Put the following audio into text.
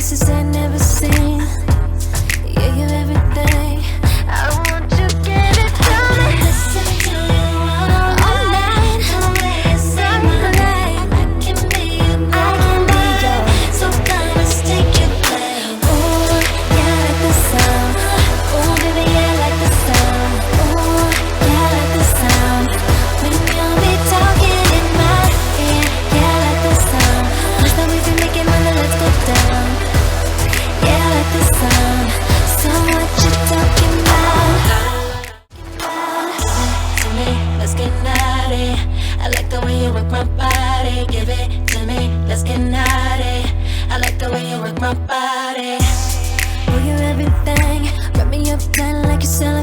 places I never seen. Yeah, you're everything. I want you, give it to me. Listen to you all night. The way you say my name, I can be your so come and take your flame. Ooh, yeah, I like the sound. Ooh, baby, yeah, I like the sound. Ooh, yeah, I like the sound. When you'll be talking in my ear, yeah, I like the sound. Once that we be making money, let's go down. Yeah, I like the sound. So what you talking about? To me, let's get naughty. I like the way you work my body. Give it to me, let's get naughty. I like the way you work my body. Oh, you're everything. Wrap me up tight like you're selling